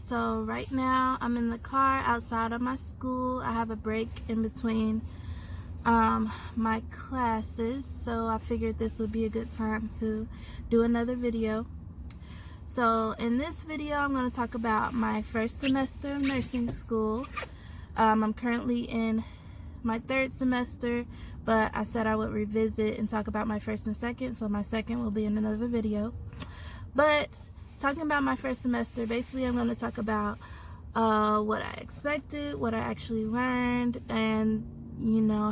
So right now I'm in the car outside of my school. I have a break in between my classes, so I figured this would be a good time to do another video. So in this video I'm going to talk about my first semester of nursing school. I'm currently in my third semester, but I said I would revisit and talk about my first and second, so my second will be in another video. But talking about my first semester, basically I'm going to talk about what I expected, what I actually learned, and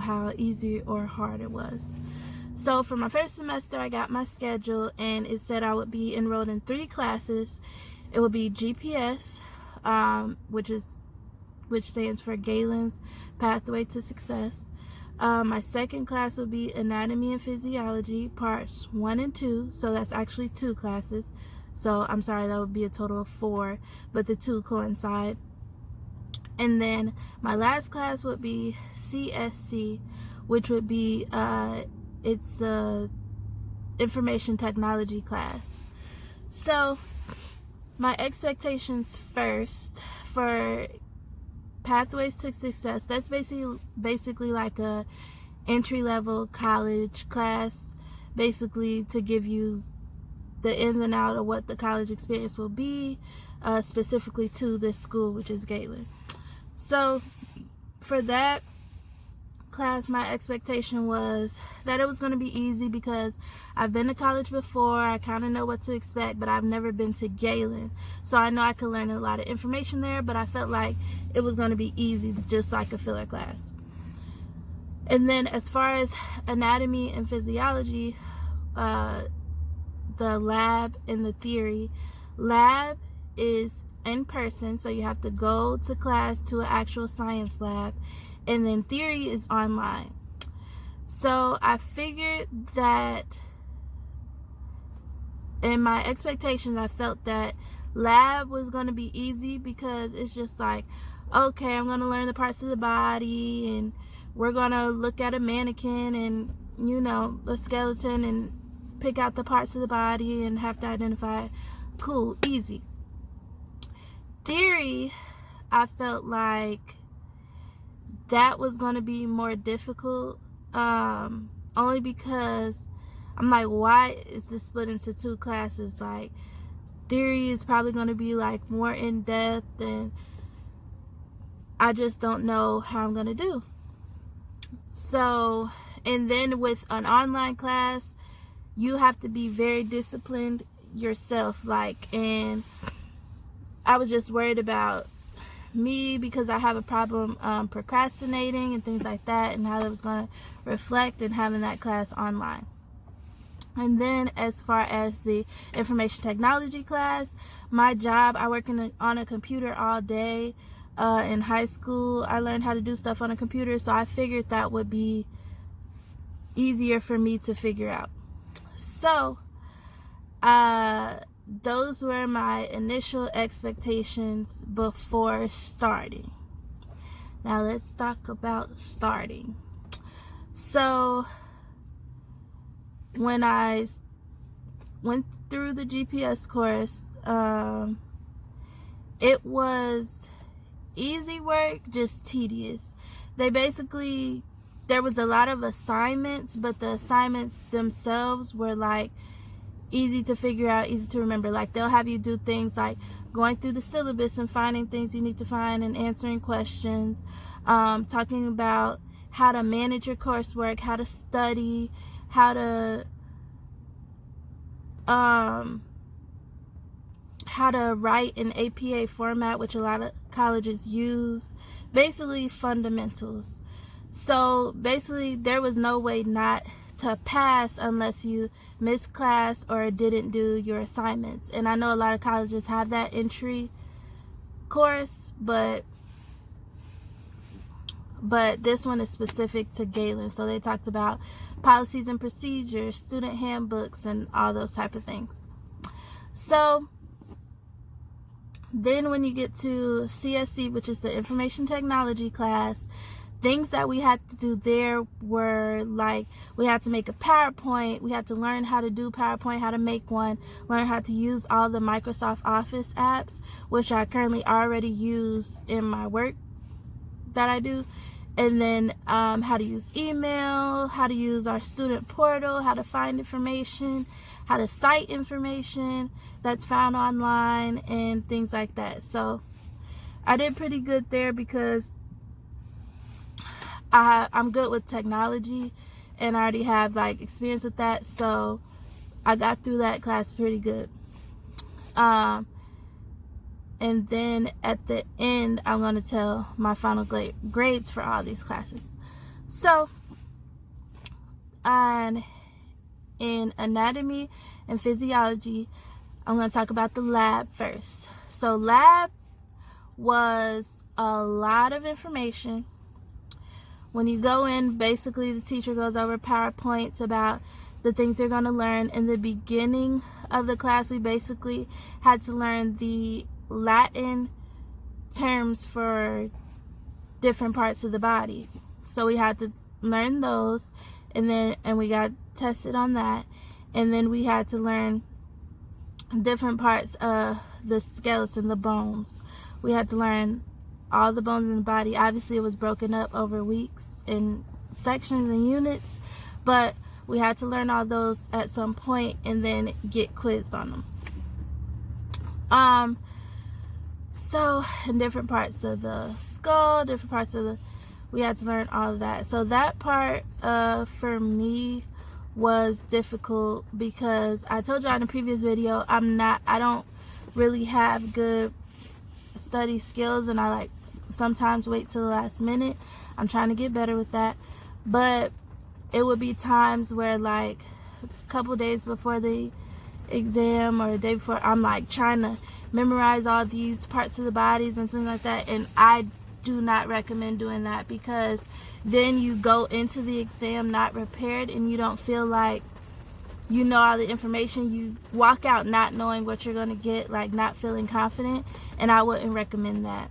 how easy or hard it was. So for my first semester, I got my schedule, and it said I would be enrolled in 3 classes. It would be GPS, which stands for Galen's Pathway to Success. My second class would be Anatomy and Physiology, parts 1 and 2. So that's actually 2 classes. So I'm sorry, that would be a total of 4, but the 2 coincide. And then my last class would be CSC, which would be it's a information technology class. So my expectations first for Pathways to Success, that's basically like a entry-level college class, basically to give you the ins and out of what the college experience will be, specifically to this school, which is Galen. So for that class, my expectation was that it was going to be easy because I've been to college before. I kind of know what to expect, but I've never been to Galen, so I know I could learn a lot of information there, but I felt like it was going to be easy, just like a filler class. And then as far as anatomy and physiology, the lab and the theory. Lab is in person, so you have to go to class to an actual science lab, and then theory is online. So I figured that in my expectations, I felt that lab was going to be easy because it's just like, okay, I'm going to learn the parts of the body, and we're going to look at a mannequin and a skeleton and pick out the parts of the body and have to identify it. Cool, easy. Theory, I felt like that was going to be more difficult, only because I'm like, why is this split into 2 classes? Like, theory is probably going to be like more in depth, and I just don't know how I'm going to do. So, and then with an online class, you have to be very disciplined yourself, and I was just worried about me because I have a problem procrastinating and things like that, and how that was going to reflect in having that class online. And then as far as the information technology class, my job, I work on a computer all day. In high school, I learned how to do stuff on a computer, so I figured that would be easier for me to figure out. So those were my initial expectations before starting. Now let's talk about starting. So when I went through the GPS course, it was easy work, just tedious. There was a lot of assignments, but the assignments themselves were like easy to figure out, easy to remember. Like, they'll have you do things like going through the syllabus and finding things you need to find and answering questions, talking about how to manage your coursework, how to study, how to write in APA format, which a lot of colleges use. Basically fundamentals. So basically there was no way not to pass unless you missed class or didn't do your assignments. And I know a lot of colleges have that entry course, but this one is specific to Galen. So they talked about policies and procedures, student handbooks, and all those type of things. So then when you get to CSC, which is the information technology class, things that we had to do there were like, we had to make a PowerPoint, we had to learn how to do PowerPoint, how to make one, learn how to use all the Microsoft Office apps, which I currently already use in my work that I do, and then how to use email, how to use our student portal, how to find information, how to cite information that's found online, and things like that. So I did pretty good there because I'm good with technology and I already have like experience with that, so I got through that class pretty good. And then at the end, I'm going to tell my final grades for all these classes. So, in anatomy and physiology, I'm going to talk about the lab first. So, lab was a lot of information. When you go in, basically the teacher goes over PowerPoints about the things you're going to learn. In the beginning of the class, we basically had to learn the Latin terms for different parts of the body. So we had to learn those, and we got tested on that. And then we had to learn different parts of the skeleton, the bones. We had to learn all the bones in the body. Obviously, it was broken up over weeks in sections and units, but we had to learn all those at some point and then get quizzed on them. So in different parts of the skull, different parts of we had to learn all of that. So that part for me was difficult because I told you in a previous video, I don't really have good study skills, and I like sometimes wait till the last minute. I'm trying to get better with that, but it would be times where like a couple days before the exam or the day before, I'm like trying to memorize all these parts of the bodies and things like that, and I do not recommend doing that because then you go into the exam not prepared and you don't feel like you know all the information. You walk out not knowing what you're going to get, like not feeling confident, and I wouldn't recommend that.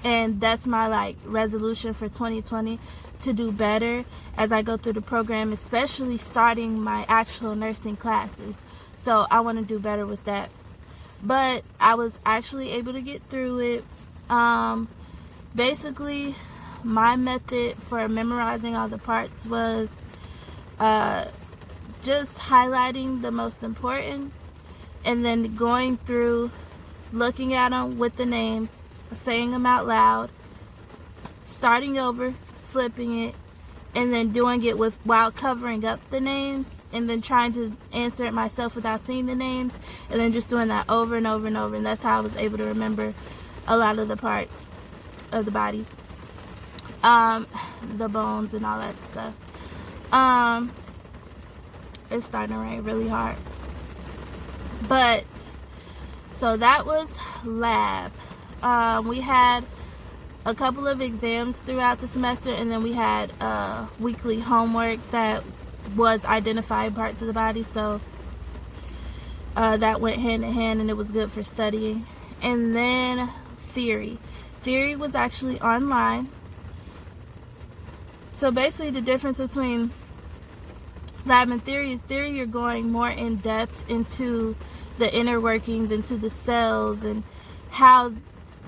And that's my like resolution for 2020, to do better as I go through the program, especially starting my actual nursing classes. So I want to do better with that. But I was actually able to get through it. Basically, my method for memorizing all the parts was just highlighting the most important and then going through, looking at them with the names, saying them out loud, starting over, flipping it, and then doing it while covering up the names, and then trying to answer it myself without seeing the names, and then just doing that over and over and over. And that's how I was able to remember a lot of the parts of the body, the bones and all that stuff. It's starting to rain really hard, but so that was lab. We had a couple of exams throughout the semester, and then we had weekly homework that was identifying parts of the body, so that went hand in hand, and it was good for studying. And then theory was actually online. So basically the difference between lab and theory is you're going more in depth into the inner workings, into the cells, and how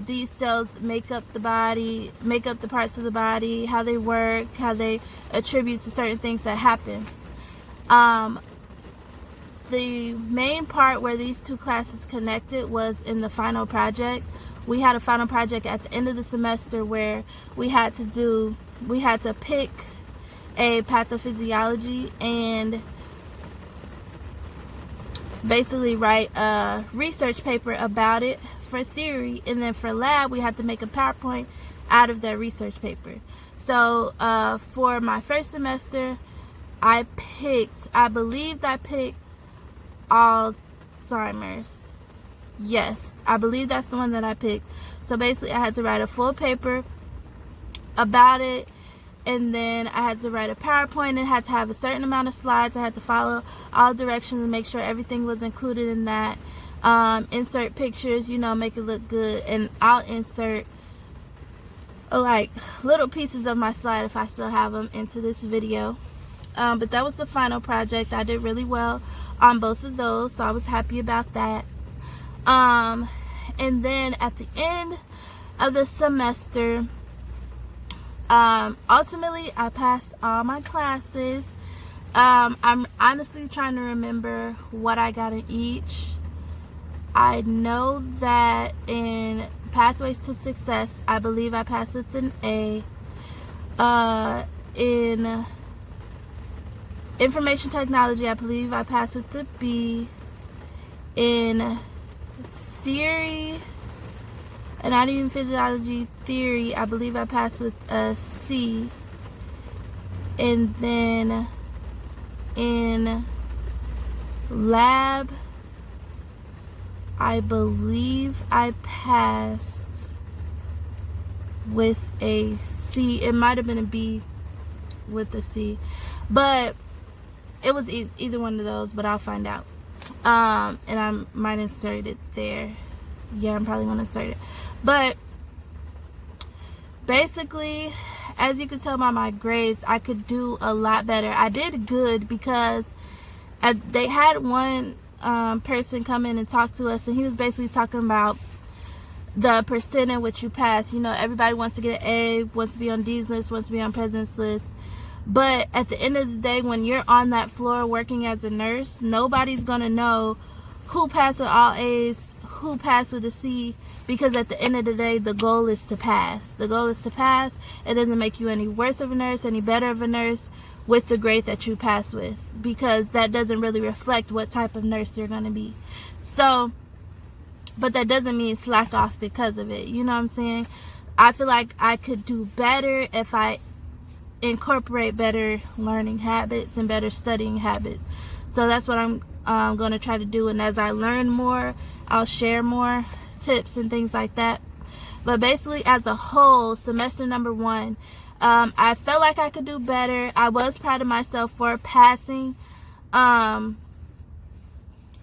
these cells make up the body, make up the parts of the body, how they work, how they attribute to certain things that happen. The main part where these two classes connected was in the final project. We had a final project at the end of the semester where we had to pick a pathophysiology and basically write a research paper about it for theory, and then for lab we had to make a PowerPoint out of that research paper. So for my first semester, I believed I picked Alzheimer's. Yes, I believe that's the one that I picked. So basically I had to write a full paper about it, and then I had to write a PowerPoint. It had to have a certain amount of slides. I had to follow all directions and make sure everything was included in that. Insert pictures, make it look good, and I'll insert like little pieces of my slide, if I still have them, into this video. But that was the final project. I did really well on both of those, so I was happy about that. And then at the end of the semester, ultimately I passed all my classes. I'm honestly trying to remember what I got in each. I know that in Pathways to Success, I believe I passed with an A. In Information Technology, I believe I passed with the B. In Theory, Anatomy and Physiology Theory, I believe I passed with a C. And then in Lab, I believe I passed with a C. It might have been a B with a C, but it was either one of those, but I'll find out. And I might insert it there. Yeah, I'm probably going to insert it. But basically, as you can tell by my grades, I could do a lot better. I did good because they had one person come in and talk to us, and he was basically talking about the percent in which you pass. You know, everybody wants to get an A, wants to be on D's list, wants to be on President's list. But at the end of the day, when you're on that floor working as a nurse, nobody's going to know who passed with all A's, who passed with a C, because at the end of the day, the goal is to pass. The goal is to pass. It doesn't make you any worse of a nurse, any better of a nurse with the grade that you pass with, because that doesn't really reflect what type of nurse you're going to be. So, but that doesn't mean slack off because of it. You know what I'm saying? I feel like I could do better if I incorporate better learning habits and better studying habits. So that's what I'm going to try to do. And as I learn more, I'll share more tips and things like that. But basically, as a whole, semester number 1, I felt like I could do better. I was proud of myself for passing. In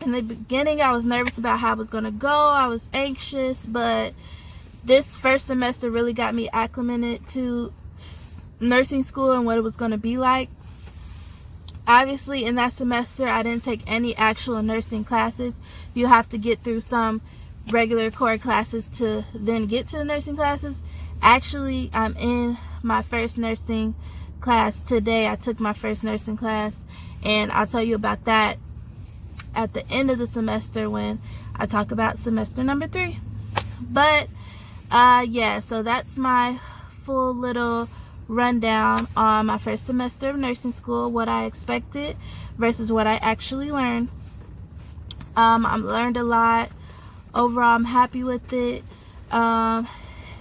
the beginning, I was nervous about how I was going to go. I was anxious, but this first semester really got me acclimated to nursing school and what it was going to be like. Obviously, in that semester, I didn't take any actual nursing classes. You have to get through some regular core classes to then get to the nursing classes. Actually, I'm in my first nursing class today. I took my first nursing class, and I'll tell you about that at the end of the semester when I talk about semester number 3. But yeah, so that's my full little rundown on my first semester of nursing school, what I expected versus what I actually learned. I learned a lot. Overall, I'm happy with it.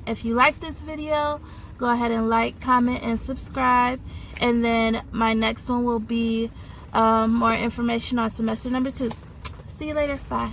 If you like this video, go ahead and like, comment, and subscribe. And then my next one will be more information on semester number 2. See you later. Bye.